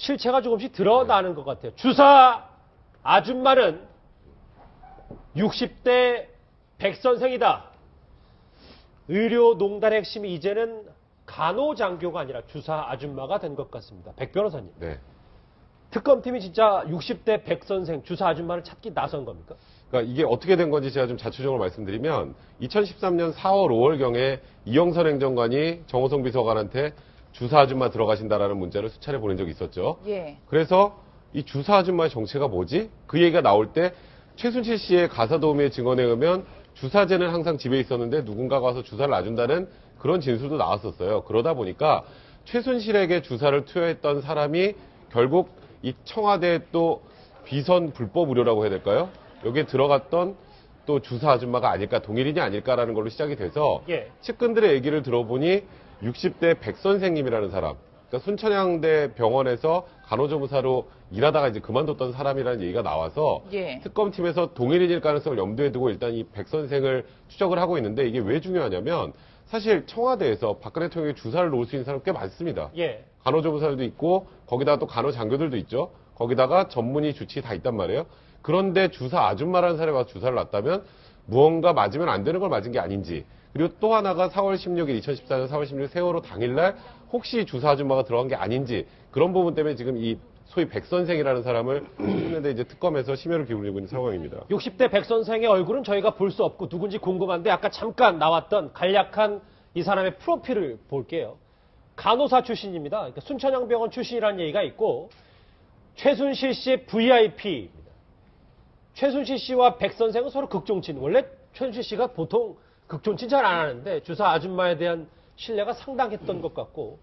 실체가 조금씩 드러나는 것 같아요. 주사 아줌마는 60대 백선생이다. 의료농단의 핵심이 이제는 간호장교가 아니라 주사 아줌마가 된 것 같습니다. 백 변호사님. 네. 특검팀이 진짜 60대 백선생 주사 아줌마를 찾기 나선 겁니까? 그러니까 이게 어떻게 된 건지 제가 좀 자초적으로 말씀드리면 2013년 4월, 5월경에 이영선 행정관이 정호성 비서관한테 주사 아줌마 들어가신다라는 문자를 수차례 보낸 적이 있었죠. 예. 그래서 이 주사 아줌마의 정체가 뭐지? 그 얘기가 나올 때 최순실 씨의 가사도우미의 증언에 의하면 주사제는 항상 집에 있었는데 누군가가 와서 주사를 놔준다는 그런 진술도 나왔었어요. 그러다 보니까 최순실에게 주사를 투여했던 사람이 결국 이 청와대 또 비선 불법 의료라고 해야 될까요? 여기에 들어갔던 또 주사 아줌마가 아닐까, 동일인이 아닐까라는 걸로 시작이 돼서 예. 측근들의 얘기를 들어보니 60대 백 선생님이라는 사람, 그러니까 순천향대 병원에서 간호조무사로 일하다가 이제 그만뒀던 사람이라는 얘기가 나와서 예. 특검팀에서 동일인일 가능성을 염두에 두고 일단 이 백 선생을 추적을 하고 있는데 이게 왜 중요하냐면 사실 청와대에서 박근혜 대통령이 주사를 놓을 수 있는 사람 꽤 많습니다. 예. 간호조무사들도 있고 거기다가 또 간호장교들도 있죠. 거기다가 전문의 주치의 다 있단 말이에요. 그런데 주사 아줌마라는 사람이 와서 주사를 놨다면 무언가 맞으면 안 되는 걸 맞은 게 아닌지, 그리고 또 하나가 4월 16일, 2014년 4월 16일 세월호 당일날 혹시 주사 아줌마가 들어간 게 아닌지, 그런 부분 때문에 지금 이 소위 백선생이라는 사람을 했는데 이제 특검에서 심혈을 기울이고 있는 상황입니다. 60대 백선생의 얼굴은 저희가 볼 수 없고 누군지 궁금한데 아까 잠깐 나왔던 간략한 이 사람의 프로필을 볼게요. 간호사 출신입니다. 그러니까 순천향병원 출신이라는 얘기가 있고 최순실 씨의 VIP입니다. 최순실 씨와 백선생은 서로 극종친. 원래 최순실 씨가 보통 극종친 잘 안 하는데 주사 아줌마에 대한 신뢰가 상당했던 것 같고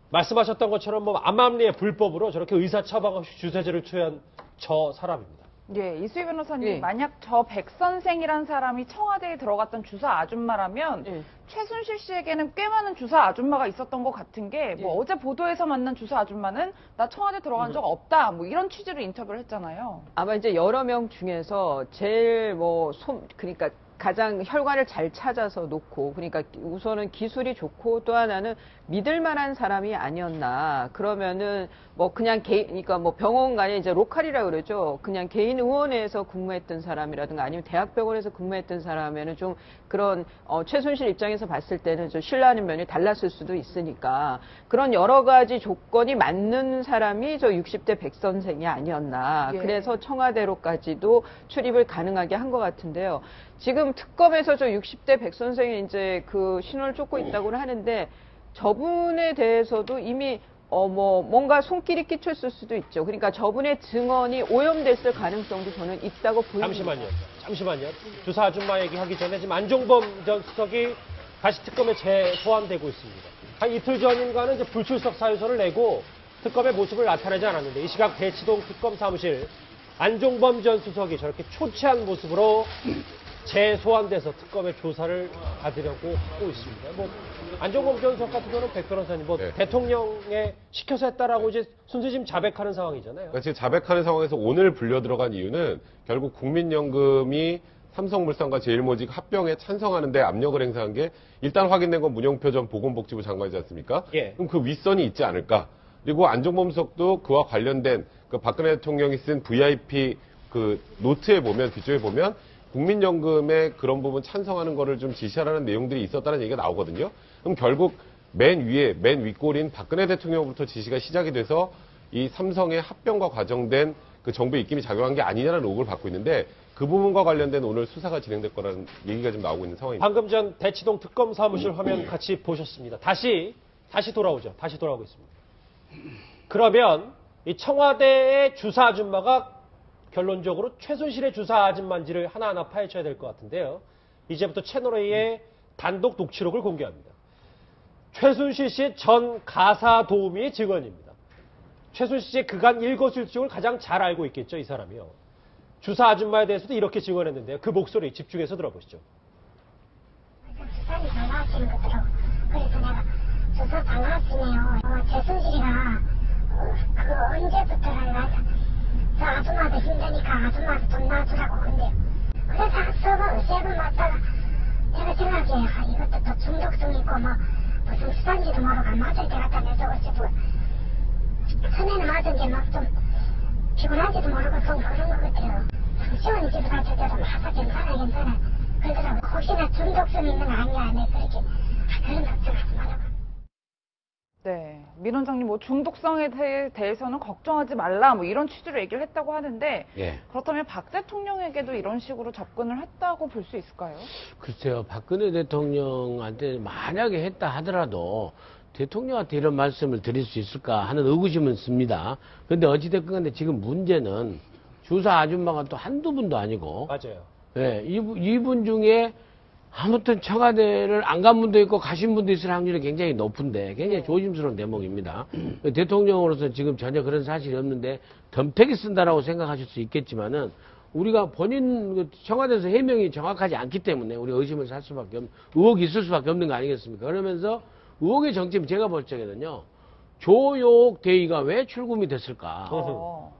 말씀하셨던 것처럼 뭐 암암리의 불법으로 저렇게 의사 처방 없이 주사제를 투여한 저 사람입니다. 예, 이수희 변호사님, 예. 만약 저 백선생이란 사람이 청와대에 들어갔던 주사 아줌마라면 예. 최순실 씨에게는 꽤 많은 주사 아줌마가 있었던 것 같은 게 뭐 예. 어제 보도에서 만난 주사 아줌마는 나 청와대 들어간 적 없다 뭐 이런 취지로 인터뷰를 했잖아요. 아마 이제 여러 명 중에서 제일 그러니까 가장 혈관을 잘 찾아서 놓고, 그러니까 우선은 기술이 좋고 또 하나는 믿을 만한 사람이 아니었나. 그러면은 뭐 그냥 그러니까 뭐 병원 간에 이제 로컬이라 그러죠. 그냥 개인 의원회에서 근무했던 사람이라든가 아니면 대학병원에서 근무했던 사람에는 좀 그런 최순실 입장에서 봤을 때는 좀 신뢰하는 면이 달랐을 수도 있으니까 그런 여러 가지 조건이 맞는 사람이 저 60대 백 선생이 아니었나. 예. 그래서 청와대로까지도 출입을 가능하게 한 것 같은데요. 지금 특검에서 저 60대 백 선생이 이제 그 신호를 쫓고 있다고는 하는데 저분에 대해서도 이미 뭔가 손길이 끼쳤을 수도 있죠. 그러니까 저분의 증언이 오염됐을 가능성도 저는 있다고 보입니다. 잠시만요. 주사 아줌마 얘기하기 전에 지금 안종범 전 수석이 다시 특검에 재소환되고 있습니다. 한 이틀 전인가는 이제 불출석 사유서를 내고 특검의 모습을 나타내지 않았는데 이 시각 대치동 특검 사무실 안종범 전 수석이 저렇게 초췌한 모습으로 재소환돼서 특검의 조사를 받으려고 하고 있습니다. 뭐 안종범 전 수석 같은 경우는 백 변호사님 네. 대통령에 시켜서 했다라고 이제 순수 지금 자백하는 상황이잖아요. 그러니까 지금 자백하는 상황에서 오늘 불려 들어간 이유는 결국 국민연금이 삼성물산과 제일모직 합병에 찬성하는데 압력을 행사한 게 일단 확인된 건 문영표 전 보건복지부 장관이지 않습니까? 예. 그럼 그 윗선이 있지 않을까? 그리고 안종범 수석도 그와 관련된 그 박근혜 대통령이 쓴 VIP 그 노트에 보면 뒤쪽에 보면 국민연금에 그런 부분 찬성하는 거를 좀 지시하라는 내용들이 있었다는 얘기가 나오거든요. 그럼 결국 맨 윗골인 박근혜 대통령부터 지시가 시작이 돼서 이 삼성의 합병과 과정된 그 정부의 입김이 작용한 게 아니냐는 의혹을 받고 있는데 그 부분과 관련된 오늘 수사가 진행될 거라는 얘기가 지금 나오고 있는 상황입니다. 방금 전 대치동 특검 사무실 화면 같이 보셨습니다. 다시 돌아오죠. 다시 돌아오고 있습니다. 그러면 이 청와대의 주사 아줌마가 결론적으로 최순실의 주사 아줌마인지를 하나하나 파헤쳐야 될 것 같은데요. 이제부터 채널A의 단독 녹취록을 공개합니다. 최순실 씨의 전 가사 도우미의 증언입니다. 최순실 씨의 그간 일거수일투족을 가장 잘 알고 있겠죠, 이 사람이요. 주사 아줌마에 대해서도 이렇게 증언했는데요. 그 목소리 집중해서 들어보시죠. 주사를 잘 나왔으면 그더라고. 그래서 내가 주사 잘 나왔으네요. 최순실이가 언제부터 저 아줌마도 힘드니까 아줌마도 좀 놔주라고. 근데 그래서 세번 맞다가 제가 생각해 이것도 또 중독성 있고 뭐 무슨 수단지도 모르고 맞을 때 갖다 내서 어찌고 처음에는 하던데 막 좀 피곤한지도 모르고 좀 그런 것 같아요. 시원해지도 갔을 때도 막 괜찮아 그러더라고. 혹시나 중독성 있는 거 아니야 네 그렇게 그런 걱정하지 말라고. 네, 민 원장님 뭐 중독성에 대해서는 걱정하지 말라 뭐 이런 취지로 얘기를 했다고 하는데 예. 그렇다면 박 대통령에게도 이런 식으로 접근을 했다고 볼 수 있을까요? 글쎄요, 박근혜 대통령한테 만약에 했다 하더라도 대통령한테 이런 말씀을 드릴 수 있을까 하는 의구심은 씁니다. 근데 어찌됐건 간에 지금 문제는 주사 아줌마가 또 한두 분도 아니고, 맞아요. 예, 이분 중에 아무튼 청와대를 안 간 분도 있고 가신 분도 있을 확률이 굉장히 높은데 굉장히 조심스러운 대목입니다. 대통령으로서 지금 전혀 그런 사실이 없는데 덤태기 쓴다라고 생각하실 수 있겠지만은 우리가 본인 청와대에서 해명이 정확하지 않기 때문에 우리가 의심을 살 수밖에 없는, 의혹이 있을 수밖에 없는 거 아니겠습니까? 그러면서 의혹의 정점 제가 볼 적에는요, 조효옥 대의가 왜 출금이 됐을까?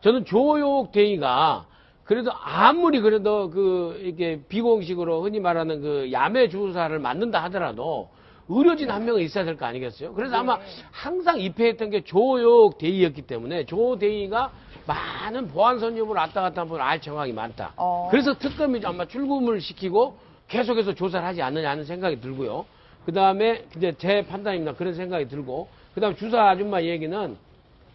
저는 조효옥 대의가 그래도 아무리 그래도 이렇게 비공식으로 흔히 말하는 그 야매 주사를 맞는다 하더라도 의료진 한 명은 있어야 될 거 아니겠어요? 그래서 아마 항상 입회했던 게 조효옥 대의였기 때문에 조 대의가 많은 보안 선임으로 왔다 갔다 한 분 알 정황이 많다. 그래서 특검이 아마 출금을 시키고 계속해서 조사를 하지 않느냐 하는 생각이 들고요. 그 다음에 이제 제 판단입니다. 그런 생각이 들고, 그 다음 주사 아줌마 얘기는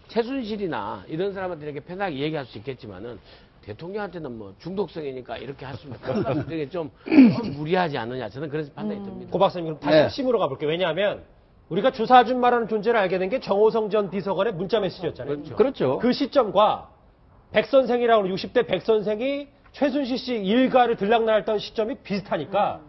최순실이나 이런 사람한테 이렇게 편하게 얘기할 수 있겠지만은 대통령한테는 뭐 중독성이니까 이렇게 할 수밖에 없다. 되게 좀 무리하지 않느냐. 저는 그런 판단이 듭니다. 고 박사님 그럼 다시 네. 핵심으로 가볼게요. 왜냐하면 우리가 주사 아줌마라는 존재를 알게 된 게 정호성 전 비서관의 문자 메시지였잖아요. 그렇죠. 그 시점과 백 선생이라고 60대 백 선생이 최순실 씨 일가를 들락날했던 시점이 비슷하니까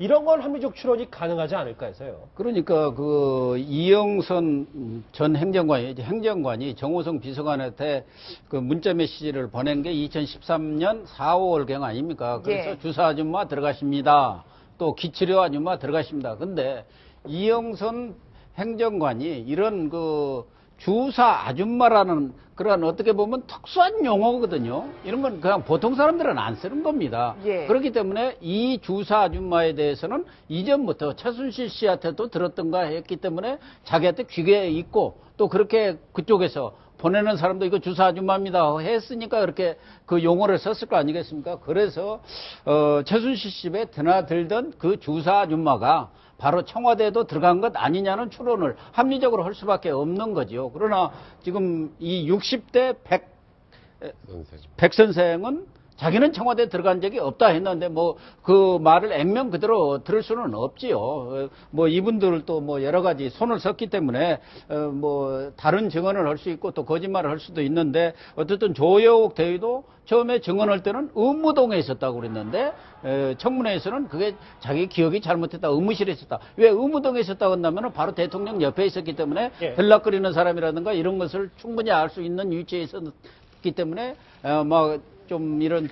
이런 건 합리적 추론이 가능하지 않을까 해서요. 그러니까 그 이영선 전 행정관이 정호성 비서관한테 그 문자 메시지를 보낸 게 2013년 4월경 아닙니까? 그래서 예. 주사 아줌마 들어가십니다. 또 기치료 아줌마 들어가십니다. 근데 이영선 행정관이 이런 그 주사 아줌마라는 그런 어떻게 보면 특수한 용어거든요. 이런 건 그냥 보통 사람들은 안 쓰는 겁니다. 예. 그렇기 때문에 이 주사 아줌마에 대해서는 이전부터 최순실 씨한테도 들었던가 했기 때문에 자기한테 귀에 있고 또 그렇게 그쪽에서 보내는 사람도 이거 주사 아줌마입니다 했으니까 그렇게 그 용어를 썼을 거 아니겠습니까? 그래서 최순실 집에 드나들던 그 주사 아줌마가 바로 청와대에도 들어간 것 아니냐는 추론을 합리적으로 할 수밖에 없는 거죠. 그러나 지금 이 60대 백 선생은 자기는 청와대에 들어간 적이 없다 했는데 뭐 그 말을 액면 그대로 들을 수는 없지요. 뭐 이분들도 뭐 여러 가지 손을 썼기 때문에 뭐 다른 증언을 할 수 있고 또 거짓말을 할 수도 있는데 어쨌든 조효옥 대위도 처음에 증언할 때는 의무동에 있었다고 그랬는데 청문회에서는 그게 자기 기억이 잘못했다, 의무실에 있었다. 왜 의무동에 있었다고 한다면 바로 대통령 옆에 있었기 때문에 예. 들락거리는 사람이라든가 이런 것을 충분히 알 수 있는 위치에 있었기 때문에 좀 이런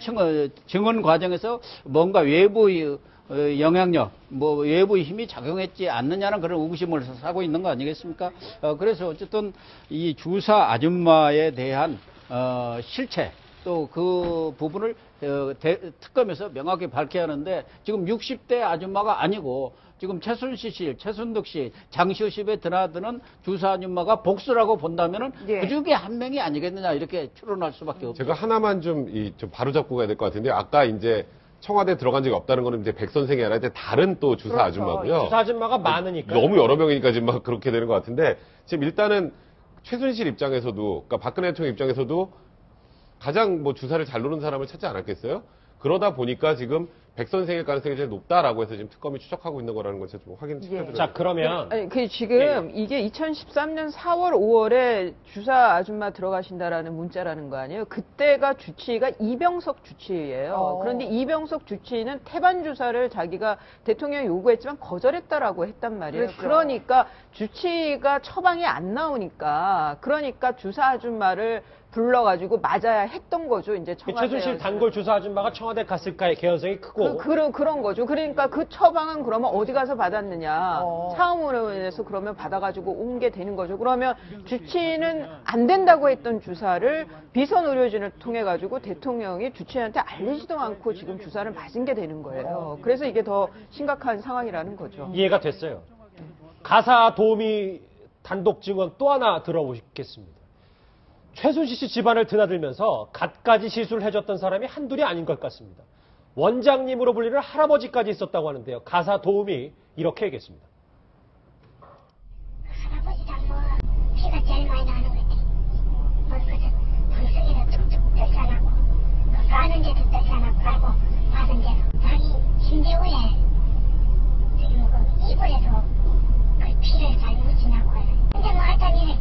증언 과정에서 뭔가 외부의 영향력, 뭐 외부의 힘이 작용했지 않느냐는 그런 의구심을 사고 있는 거 아니겠습니까? 그래서 어쨌든 이 주사 아줌마에 대한 실체 또 그 부분을 특검에서 명확히 밝혀야 하는데 지금 60대 아줌마가 아니고 지금 최순실 씨, 최순득 씨, 장시호 씨에 드나드는 주사 아줌마가 복수라고 본다면은 예. 그 중에 한 명이 아니겠느냐 이렇게 추론할 수밖에 없죠. 제가 하나만 좀 바로 잡고 가야 될 것 같은데, 아까 이제 청와대 들어간 적이 없다는 거는 이제 백 선생이 아니라 이제 다른 또 주사 그렇죠. 아줌마고요. 주사 아줌마가 많으니까. 너무 여러 명이니까 지금 막 그렇게 되는 것 같은데, 지금 일단은 최순실 입장에서도, 그러니까 박근혜 대통령 입장에서도 가장 뭐 주사를 잘 노는 사람을 찾지 않았겠어요? 그러다 보니까 지금 백 선생일 가능성이 제일 높다라고 해서 지금 특검이 추적하고 있는 거라는 걸 제가 좀 확인시켜드려요. 자, 그러면 아니, 지금 이게 2013년 4월, 5월에 주사 아줌마 들어가신다라는 문자라는 거 아니에요? 그때가 주치의가 이병석 주치의예요. 그런데 이병석 주치의는 태반 주사를 자기가 대통령이 요구했지만 거절했다라고 했단 말이에요. 그렇죠. 그러니까 주치의가 처방이 안 나오니까 그러니까 주사 아줌마를 불러가지고 맞아야 했던 거죠. 이제 청와대 최순실 단골 주사 아줌마가 청와대 갔을까의 개연성이 크고 그런 거죠. 그러니까 그 처방은 그러면 어디 가서 받았느냐. 사무원에서 그러면 받아가지고 온 게 되는 거죠. 그러면 주치의는 안 된다고 했던 주사를 비선 의료진을 통해가지고 대통령이 주치의한테 알리지도 않고 지금 주사를 맞은 게 되는 거예요. 그래서 이게 더 심각한 상황이라는 거죠. 이해가 됐어요. 가사 도우미 단독 증언 또 하나 들어보겠습니다. 최순실 씨 집안을 드나들면서 갖가지 시술을 해줬던 사람이 한둘이 아닌 것 같습니다. 원장님으로 불리는 할아버지까지 있었다고 하는데요. 가사 도우미 이렇게 얘기했습니다. 할아버지랑 뭐 피가 제일 많이 나는 것 같아. 뭐 그저 분석이도 툭툭 뜨지 않았고 그 까는 데도 뜨지 않았고 까고 받은 데도 자기 심지어에 지금 그 이불에도 그 피를 잘 묻히냐고 해요. 근데 뭐 하여튼 이래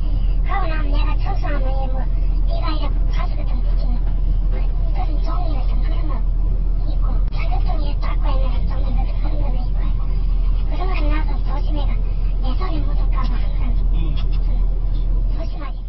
하고 나면 내가 청소하면 뭐 네가 이렇게 가수 같은 묻히는 그런 종이를 좀 그런 거 있고 자격증에 닦고 있는 종이를 그런 거는 있고 그런 거 나서 조심해가 내 손에 묻을까봐 항상 좀 조심하지.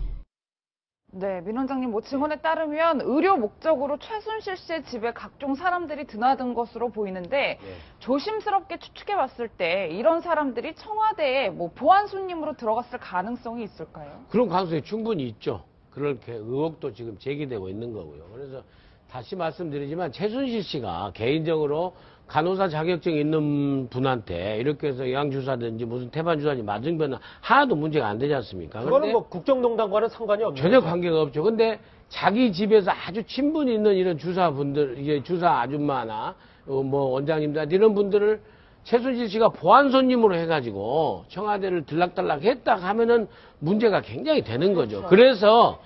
네, 민 원장님 뭐 증언에 따르면 의료 목적으로 최순실 씨의 집에 각종 사람들이 드나든 것으로 보이는데 조심스럽게 추측해 봤을 때 이런 사람들이 청와대에 뭐 보안 손님으로 들어갔을 가능성이 있을까요? 그런 가능성이 충분히 있죠. 그렇게 의혹도 지금 제기되고 있는 거고요. 그래서 다시 말씀드리지만 최순실 씨가 개인적으로 간호사 자격증 있는 분한테 이렇게 해서 영양주사든지 무슨 태반주사든지 맞은변은 하나도 문제가 안 되지 않습니까? 그거는 그런데 뭐 국정농단과는 상관이 없는 전혀 거죠. 관계가 없죠. 근데 자기 집에서 아주 친분 있는 이런 주사분들, 이제 주사 아줌마나 뭐 원장님들 이런 분들을 최순실 씨가 보안 손님으로 해가지고 청와대를 들락달락 했다 하면은 문제가 굉장히 되는 거죠. 그래서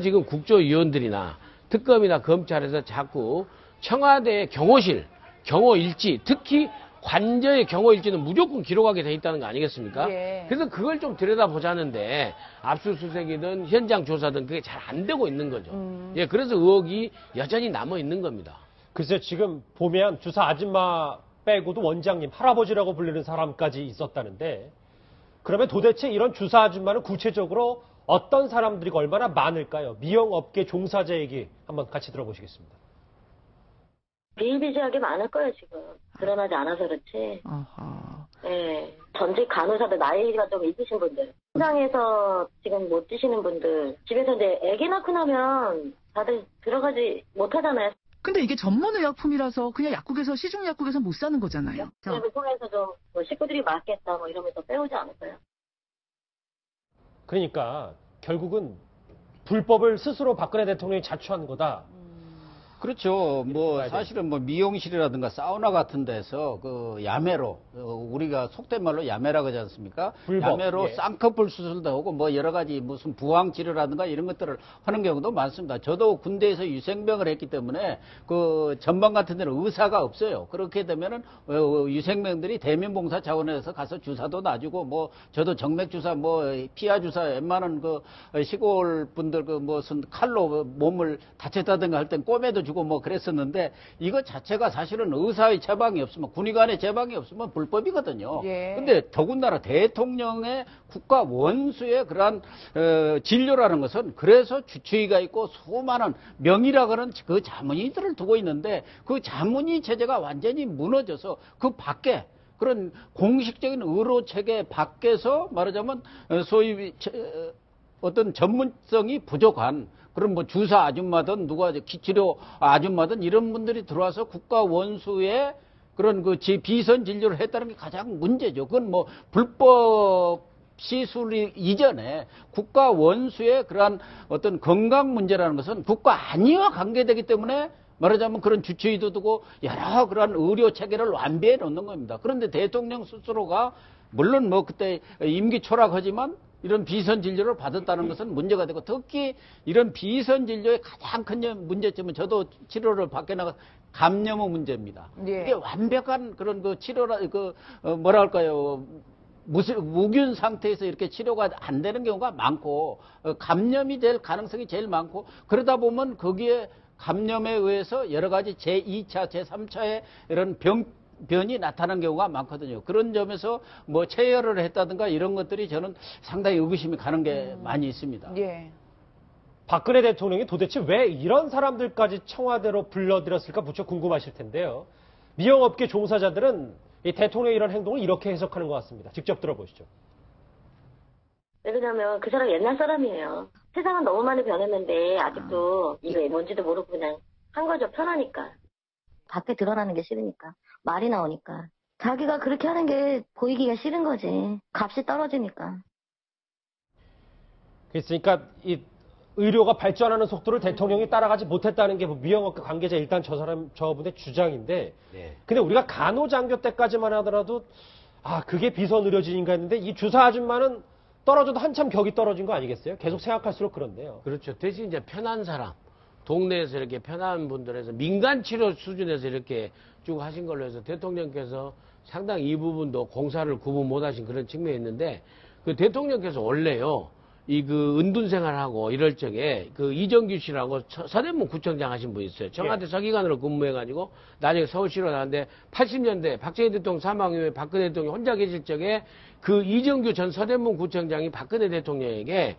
지금 국조위원들이나 특검이나 검찰에서 자꾸 청와대의 경호실, 경호일지, 특히 관저의 경호일지는 무조건 기록하게 돼 있다는 거 아니겠습니까? 예. 그래서 그걸 좀 들여다보자는데 압수수색이든 현장 조사든 그게 잘 안 되고 있는 거죠. 예, 그래서 의혹이 여전히 남아 있는 겁니다. 글쎄 지금 보면 주사 아줌마 빼고도 원장님, 할아버지라고 불리는 사람까지 있었다는데 그러면 도대체 이런 주사 아줌마는 구체적으로 어떤 사람들이 얼마나 많을까요? 미용업계 종사자 얘기 한번 같이 들어보시겠습니다. 비일비재하게 많을 거예요, 지금. 드러나지 않아서 그렇지. 예. 전직 간호사들, 나이가 좀 있으신 분들. 현장에서 지금 못 뛰시는 분들. 집에서 이제 아기 낳고 나면 다들 들어가지 못하잖아요. 근데 이게 전문의약품이라서 그냥 약국에서, 시중약국에서 못 사는 거잖아요. 그래서 통해서 좀 뭐 식구들이 맞겠다 뭐 이러면서 빼오지 않을까요? 그러니까 결국은 불법을 스스로 박근혜 대통령이 자초한 거다. 그렇죠. 뭐 사실은 뭐 미용실이라든가 사우나 같은 데서 그 야매로 우리가 속된 말로 야매라고 하지 않습니까? 불법, 야매로 예. 쌍꺼풀 수술도 하고 뭐 여러 가지 무슨 부항 치료라든가 이런 것들을 하는 경우도 많습니다. 저도 군대에서 유생병을 했기 때문에 그 전방 같은 데는 의사가 없어요. 그렇게 되면은 유생병들이 대면봉사 차원에서 가서 주사도 놔주고 뭐 저도 정맥 주사 뭐 피하 주사 웬만한 그 시골 분들 그 무슨 칼로 몸을 다쳤다든가 할 땐 꿰매도 주고 뭐 그랬었는데 이거 자체가 사실은 의사의 처방이 없으면 군의관의 처방이 없으면 불법이거든요. 예. 근데 더군다나 대통령의 국가 원수의 그러한 진료라는 것은 그래서 주치의가 있고 수많은 명의라고는 그 자문의들을 두고 있는데 그 자문의 체제가 완전히 무너져서 그 밖에 그런 공식적인 의료 체계 밖에서 말하자면 소위 어떤 전문성이 부족한 그런 뭐 주사 아줌마든 누가 기치료 아줌마든 이런 분들이 들어와서 국가 원수의 그런 그 비선 진료를 했다는 게 가장 문제죠. 그건 뭐 불법 시술이 이전에 국가 원수의 그러한 어떤 건강 문제라는 것은 국가 안위와 관계되기 때문에 말하자면 그런 주치의도 두고 여러 그러한 의료 체계를 완비해 놓는 겁니다. 그런데 대통령 스스로가 물론 뭐 그때 임기 초락하지만 이런 비선 진료를 받았다는 것은 문제가 되고 특히 이런 비선 진료의 가장 큰 문제점은 저도 치료를 받게 나가 감염의 문제입니다. 예. 이게 완벽한 그런 그 치료라 뭐랄까요 무균 상태에서 이렇게 치료가 안 되는 경우가 많고 감염이 될 가능성이 제일 많고 그러다 보면 거기에 감염에 의해서 여러 가지 제2차, 제3차의 이런 변이 나타난 경우가 많거든요. 그런 점에서 뭐 체열을 했다든가 이런 것들이 저는 상당히 의구심이 가는 게 많이 있습니다. 예. 박근혜 대통령이 도대체 왜 이런 사람들까지 청와대로 불러들였을까 무척 궁금하실 텐데요. 미용업계 종사자들은 이 대통령의 이런 행동을 이렇게 해석하는 것 같습니다. 직접 들어보시죠. 왜냐면 그 사람 옛날 사람이에요. 세상은 너무 많이 변했는데 아직도 이게 뭔지도 모르고 그냥 한 거죠. 편하니까. 밖에 드러나는 게 싫으니까. 말이 나오니까. 자기가 그렇게 하는 게 보이기가 싫은 거지. 값이 떨어지니까. 그러니까 이 의료가 발전하는 속도를 대통령이 따라가지 못했다는 게 미영업계 관계자 일단 저분의 주장인데, 네. 근데 우리가 간호장교 때까지만 하더라도 그게 비선 의료진인가 했는데 이 주사 아줌마는 떨어져도 한참 격이 떨어진 거 아니겠어요? 계속 생각할수록 그런데요. 그렇죠. 대신 이제 편한 사람, 동네에서 이렇게 편한 분들에서 민간 치료 수준에서 이렇게 쭉 하신 걸로 해서 대통령께서 상당히 이 부분도 공사를 구분 못 하신 그런 측면이 있는데, 그 대통령께서 원래요, 은둔 생활하고 이럴 적에 이정규 씨라고 서대문 구청장 하신 분이 있어요. 청와대 서기관으로 근무해가지고 나중에 서울시로 나왔는데 80년대 박정희 대통령 사망 이후에 박근혜 대통령이 혼자 계실 적에 그 이정규 전 서대문 구청장이 박근혜 대통령에게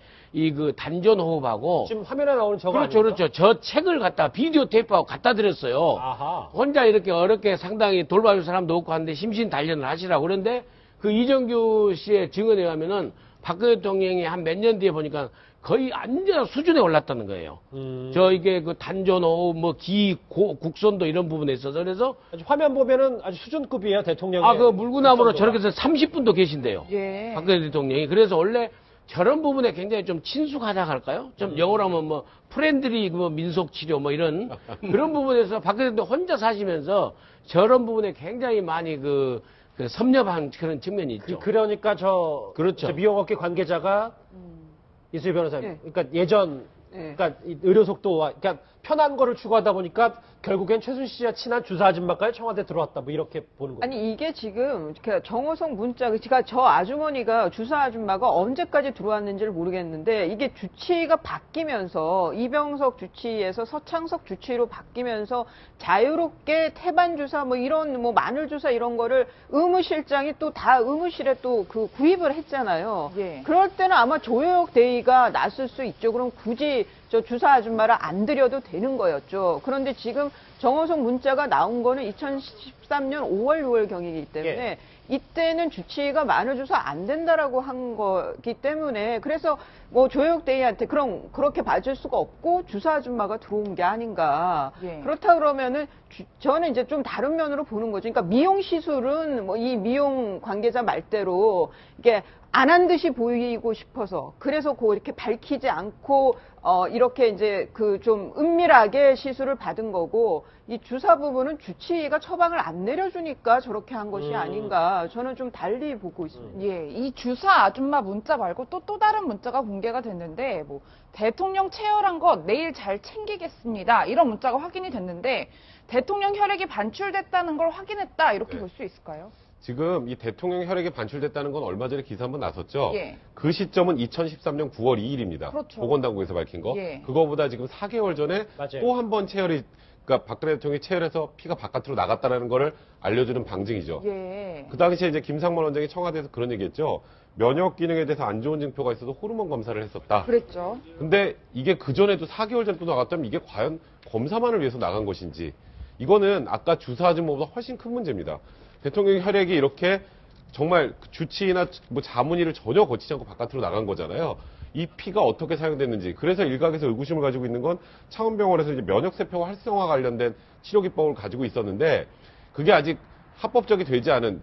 단전 호흡하고 지금 화면에 나오는 저거 그렇죠, 아닙니까? 그렇죠. 저 책을 비디오 테이프하고 갖다 드렸어요. 아하. 혼자 이렇게 어렵게 상당히 돌봐줄 사람도 없고 하는데 심신 단련을 하시라고. 그런데 그 이정규 씨의 증언에 의하면은 박근혜 대통령이 한 몇 년 뒤에 보니까 거의 완전 수준에 올랐다는 거예요. 이게 단전 호흡, 국선도 이런 부분에 있어서. 그래서 아주 화면 보면은 아주 수준급이에요, 대통령이. 물구나무로 저렇게 해서 30분도 계신대요. 예. 박근혜 대통령이. 그래서 원래 저런 부분에 굉장히 좀 친숙하다 할까요? 좀 영어로 하면 프렌들리 민속 치료 이런 그런 부분에서 박근혜 대통령 혼자 사시면서 저런 부분에 굉장히 많이 섭렵한 그런 측면이 있죠. 그러니까 그렇죠. 저 미용업계 관계자가 이수희 변호사님, 네. 그러니까 예전, 네. 그러니까 이 의료 속도와, 그러니까 편한 거를 추구하다 보니까 결국엔 최순실 씨와 친한 주사 아줌마까지 청와대 들어왔다, 이렇게 보는 거예요. 아니 이게 지금 정호성 문자, 그러니까 저 아주머니가 주사 아줌마가 언제까지 들어왔는지를 모르겠는데 이게 주치의가 바뀌면서 이병석 주치의에서 서창석 주치의로 바뀌면서 자유롭게 태반 주사 이런 마늘 주사 이런 거를 의무실장이 또 다 의무실에 또 구입을 했잖아요. 예. 그럴 때는 아마 조효혁 대의가 났을 수 있죠. 그럼 굳이 저 주사 아줌마를 안 들여도 되는 거였죠. 그런데 지금 정호성 문자가 나온 거는 2013년 5월, 6월 경이기 때문에 이때는 주치의가 마늘 주사 안 된다라고 한 거기 때문에 그래서 조효혁 대의한테 그렇게 봐줄 수가 없고 주사 아줌마가 들어온 게 아닌가. 예. 그렇다 그러면은 저는 이제 좀 다른 면으로 보는 거죠. 그러니까 미용 시술은 이 미용 관계자 말대로 이게 안 한 듯이 보이고 싶어서 그래서 이렇게 밝히지 않고 이렇게 이제 좀 은밀하게 시술을 받은 거고 이 주사 부분은 주치의가 처방을 안 내려주니까 저렇게 한 것이 아닌가 저는 좀 달리 보고 있습니다. 예, 이 주사 아줌마 문자 말고 또 다른 문자가 공개가 됐는데 대통령 체열한 거 내일 잘 챙기겠습니다. 이런 문자가 확인이 됐는데 대통령 혈액이 반출됐다는 걸 확인했다 이렇게 볼 수 있을까요? 지금 이 대통령 혈액이 반출됐다는 건 얼마 전에 기사 한번 나섰죠. 예. 그 시점은 2013년 9월 2일입니다. 그렇죠. 보건당국에서 밝힌 거. 예. 그거보다 지금 4개월 전에 맞아요. 또 한 번 그러니까 박근혜 대통령이 체열해서 피가 바깥으로 나갔다는 거를 알려주는 방증이죠. 예. 그 당시에 이제 김상만 원장이 청와대에서 그런 얘기했죠. 면역 기능에 대해서 안 좋은 증표가 있어서 호르몬 검사를 했었다. 그랬죠. 근데 이게 그 전에도 4개월 전에 또 나갔다면 이게 과연 검사만을 위해서 나간 것인지. 이거는 아까 주사 아줌마보다 훨씬 큰 문제입니다. 대통령 혈액이 이렇게 정말 주치의나 자문의를 전혀 거치지 않고 바깥으로 나간 거잖아요. 이 피가 어떻게 사용됐는지. 그래서 일각에서 의구심을 가지고 있는 건 창원병원에서 이제 면역세포 활성화 관련된 치료기법을 가지고 있었는데 그게 아직 합법적이 되지 않은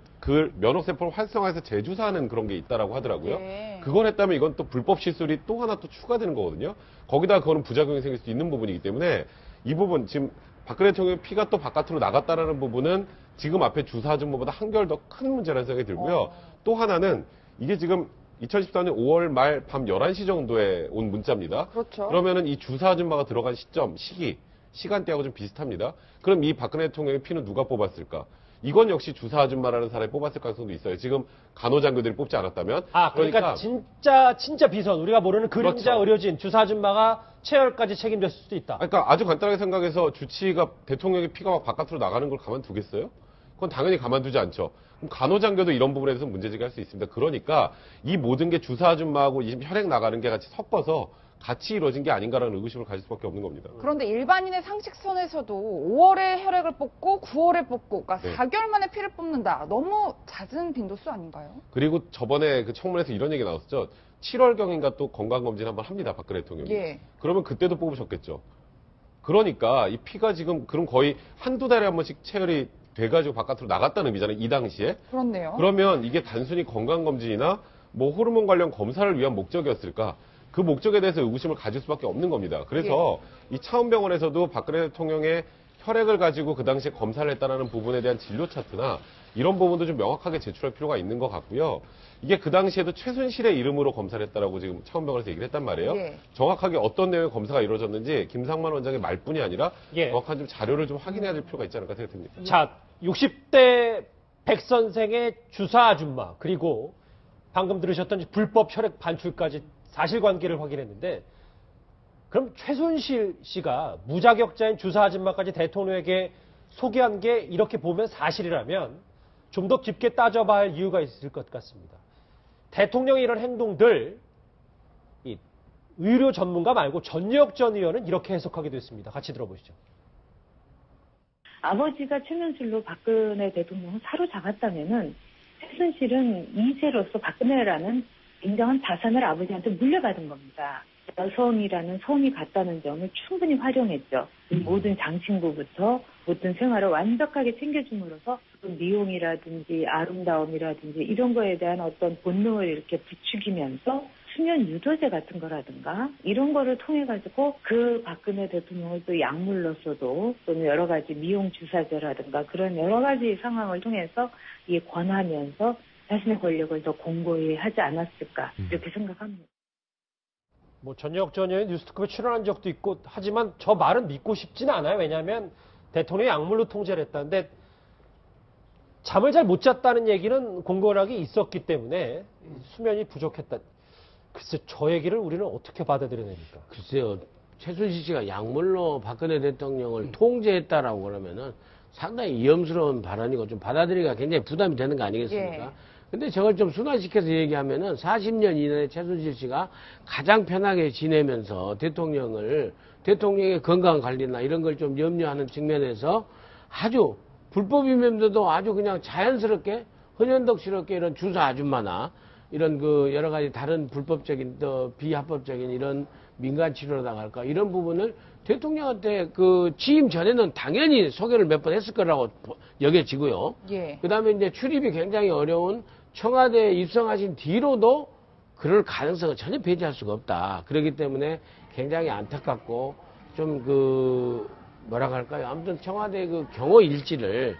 면역세포를 활성화해서 재주사하는 그런 게 있다라고 하더라고요. 네. 그걸 했다면 이건 또 불법 시술이 또 하나 또 추가되는 거거든요. 거기다가 그거는 부작용이 생길 수 있는 부분이기 때문에 이 부분 지금 박근혜 대통령의 피가 또 바깥으로 나갔다라는 부분은 지금 앞에 주사 아줌마보다 한결 더 큰 문제라는 생각이 들고요. 또 하나는 이게 지금 2014년 5월 말 밤 11시 정도에 온 문자입니다. 그렇죠. 그러면은 이 주사 아줌마가 들어간 시간대하고 좀 비슷합니다. 그럼 이 박근혜 대통령의 피는 누가 뽑았을까? 이건 역시 주사 아줌마라는 사람이 뽑았을 가능성도 있어요. 지금 간호장교들이 뽑지 않았다면. 그러니까 진짜 비선, 우리가 모르는 그림자 그렇죠. 의료진, 주사 아줌마가 체열까지 책임졌을 수도 있다. 그러니까 아주 간단하게 생각해서 주치의가 대통령의 피가 막 바깥으로 나가는 걸 가만두겠어요? 그건 당연히 가만두지 않죠. 그럼 간호장교도 이런 부분에 대해서 문제제기할 수 있습니다. 그러니까 이 모든 게 주사 아줌마하고 이 혈액 나가는 게 같이 섞어서 같이 이루어진 게 아닌가라는 의구심을 가질 수밖에 없는 겁니다. 그런데 일반인의 상식선에서도 5월에 혈액을 뽑고 9월에 뽑고 그러니까 네. 4개월 만에 피를 뽑는다. 너무 잦은 빈도수 아닌가요? 그리고 저번에 그 청문회에서 이런 얘기 나왔었죠. 7월경인가 또 건강검진 한번 합니다. 박근혜 대통령이. 예. 그러면 그때도 뽑으셨겠죠. 그러니까 이 피가 지금 그럼 거의 한두 달에 한 번씩 체열이 돼가지고 바깥으로 나갔다는 의미잖아요. 이 당시에. 그렇네요. 그러면 이게 단순히 건강검진이나 호르몬 관련 검사를 위한 목적이었을까? 그 목적에 대해서 의구심을 가질 수밖에 없는 겁니다. 그래서 이 차원병원에서도 박근혜 대통령의 혈액을 가지고 그 당시에 검사를 했다는 부분에 대한 진료 차트나 이런 부분도 좀 명확하게 제출할 필요가 있는 것 같고요. 이게 그 당시에도 최순실의 이름으로 검사를 했다라고 지금 차원병원에서 얘기를 했단 말이에요. 정확하게 어떤 내용의 검사가 이루어졌는지 김상만 원장의 말뿐이 아니라 정확한 좀 자료를 좀 확인해야 될 필요가 있지 않을까 생각됩니다. 자, 60대 백 선생의 주사 아줌마 그리고 방금 들으셨던 불법 혈액 반출까지 사실관계를 확인했는데 그럼 최순실 씨가 무자격자인 주사 아줌마까지 대통령에게 소개한 게 이렇게 보면 사실이라면 좀 더 깊게 따져봐야 할 이유가 있을 것 같습니다. 대통령의 이런 행동들 이 의료 전문가 말고 전역 전 의원은 이렇게 해석하기도 했습니다. 같이 들어보시죠. 아버지가 최순실로 박근혜 대통령을 사로잡았다면은 최순실은 이세로서 박근혜라는 굉장한 자산을 아버지한테 물려받은 겁니다. 여성이라는 성이 같다는 점을 충분히 활용했죠. 모든 장친구부터 모든 생활을 완벽하게 챙겨줌으로써 미용이라든지 아름다움이라든지 이런 거에 대한 어떤 본능을 이렇게 부추기면서 수면 유도제 같은 거라든가 이런 거를 통해 가지고 그 박근혜 대통령을 또 약물로서도 또는 여러 가지 미용 주사제라든가 그런 여러 가지 상황을 통해서 이 권하면서 자신의 권력을 더 공고히 하지 않았을까 이렇게 생각합니다. 뭐 전역 전 의원이 뉴스특급에 출연한 적도 있고 하지만 저 말은 믿고 싶지는 않아요. 왜냐하면 대통령이 약물로 통제를 했다는데 잠을 잘 못 잤다는 얘기는 공공연하게 있었기 때문에 수면이 부족했다. 글쎄 저 얘기를 우리는 어떻게 받아들여야 됩니까? 글쎄요. 최순실 씨가 약물로 박근혜 대통령을 통제했다라고 그러면은 상당히 위험스러운 발언이고 좀 받아들이기가 굉장히 부담이 되는 거 아니겠습니까? 근데 저걸 좀 순화시켜서 얘기하면은 40년 이내에 최순실 씨가 가장 편하게 지내면서 대통령의 건강 관리나 이런 걸 좀 염려하는 측면에서 아주 불법이면서도 아주 그냥 자연스럽게 헌현덕스럽게 이런 주사 아줌마나 이런 그 여러 가지 다른 불법적인 또 비합법적인 이런 민간 치료라고 할까 이런 부분을 대통령한테 그 취임 전에는 당연히 소개를 몇 번 했을 거라고 여겨지고요. 그다음에 이제 출입이 굉장히 어려운 청와대에 입성하신 뒤로도 그럴 가능성을 전혀 배제할 수가 없다. 그렇기 때문에 굉장히 안타깝고 좀 그 뭐라고 할까요? 아무튼 청와대 그 경호 일지를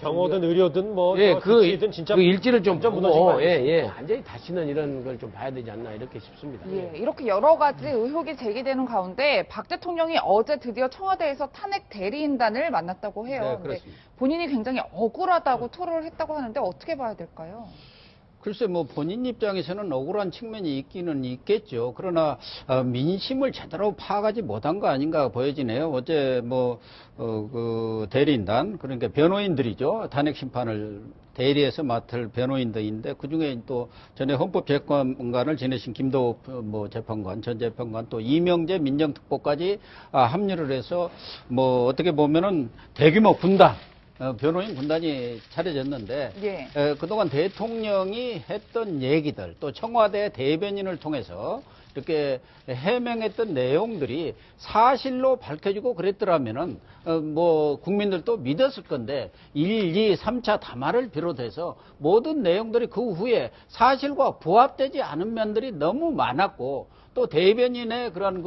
경호든 의료든 뭐 그 진짜 그 일지를 좀 보고 완전히 다시는 이런 걸 좀 봐야 되지 않나 이렇게 싶습니다. 이렇게 여러 가지 의혹이 제기되는 가운데 박 대통령이 어제 드디어 청와대에서 탄핵 대리인단을 만났다고 해요. 근데 본인이 굉장히 억울하다고 토로를 했다고 하는데 어떻게 봐야 될까요? 글쎄 뭐 본인 입장에서는 억울한 측면이 있기는 있겠죠. 그러나 민심을 제대로 파악하지 못한 거 아닌가 보여지네요. 어제 그 대리인단 그러니까 변호인들이죠. 탄핵 심판을 대리해서 맡을 변호인들인데 그중에 또 전에 헌법재판관을 지내신 김도우 재판관, 전 재판관 또 이명재 민정특보까지 합류를 해서 뭐 어떻게 보면은 대규모 군단 변호인 군단이 차려졌는데 그동안 대통령이 했던 얘기들 또 청와대 대변인을 통해서 이렇게 해명했던 내용들이 사실로 밝혀지고 그랬더라면은 뭐 국민들도 믿었을 건데 1, 2, 3차 담화를 비롯해서 모든 내용들이 그 후에 사실과 부합되지 않은 면들이 너무 많았고 또 대변인의 그런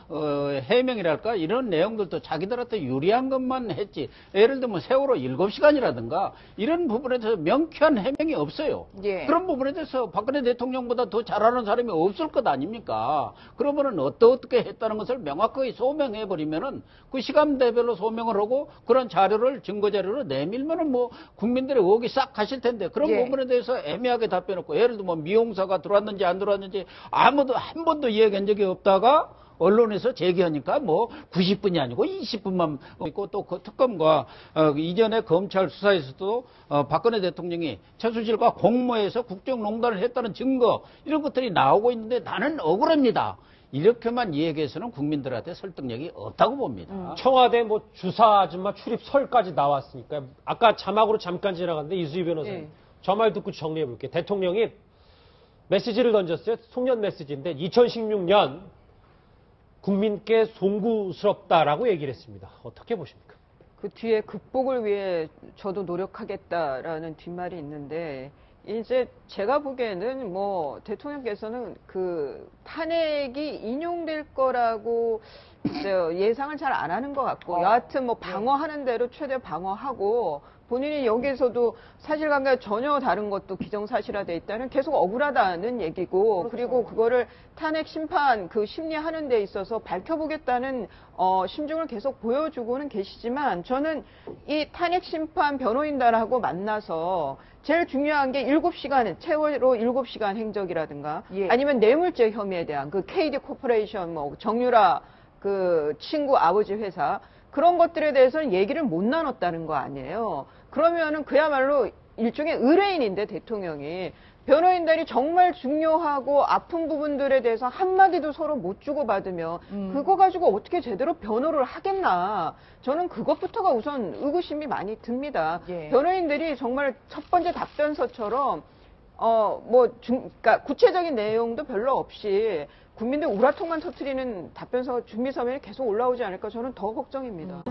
해명이랄까 이런 내용들도 자기들한테 유리한 것만 했지 예를 들면 세월호 7시간이라든가 이런 부분에 대해서 명쾌한 해명이 없어요. 그런 부분에 대해서 박근혜 대통령보다 더 잘하는 사람이 없을 것 아닙니까? 그러면은 어떻게 했다는 것을 명확하게 소명해버리면은 그 시간대별로 소명을 하고 그런 자료를 증거 자료로 내밀면은 뭐 국민들의 의혹이 싹 가실 텐데 그런 부분에 대해서 애매하게 답변했고 예를 들면 미용사가 들어왔는지 안 들어왔는지 아무도 한 번도 이야기한 적이 없다가 언론에서 제기하니까 뭐 90분이 아니고 20분만 있고 또 그 특검과 이전에 검찰 수사에서도 박근혜 대통령이 최순실과 공모해서 국정농단을 했다는 증거 이런 것들이 나오고 있는데 나는 억울합니다. 이렇게만 이야기해서는 국민들한테 설득력이 없다고 봅니다. 청와대 뭐 주사 아줌마 출입설까지 나왔으니까 아까 자막으로 잠깐 지나갔는데 이수희 변호사님 저 말 듣고 정리해 볼게요. 대통령이 메시지를 던졌어요. 송년 메시지인데 2016년 국민께 송구스럽다라고 얘기를 했습니다. 어떻게 보십니까? 그 뒤에 극복을 위해 저도 노력하겠다라는 뒷말이 있는데 이제 제가 보기에는 뭐 대통령께서는 그 탄핵이 인용될 거라고 예상을 잘 안 하는 것 같고 여하튼 뭐 방어하는 대로 최대 방어하고 본인이 여기에서도 사실관계가 전혀 다른 것도 기정사실화돼 있다는 계속 억울하다는 얘기고 그렇죠. 그리고 그거를 탄핵 심판 그 심리하는 데 있어서 밝혀보겠다는 심중을 계속 보여주고는 계시지만 저는 이 탄핵 심판 변호인단하고 만나서 제일 중요한 게 7시간 세월호 7시간 행적이라든가 예. 아니면 뇌물죄 혐의에 대한 그 KD 코퍼레이션 뭐 정유라 그 친구 아버지 회사 그런 것들에 대해서는 얘기를 못 나눴다는 거 아니에요. 그러면은 그야말로 일종의 의뢰인인데 대통령이 변호인단이 정말 중요하고 아픈 부분들에 대해서 한마디도 서로 못 주고받으면 그거 가지고 어떻게 제대로 변호를 하겠나. 저는 그것부터가 우선 의구심이 많이 듭니다. 예. 변호인들이 정말 첫 번째 답변서처럼 그러니까 구체적인 내용도 별로 없이 국민들 우라통만 터뜨리는 답변서 준비 서면이 계속 올라오지 않을까 저는 더 걱정입니다.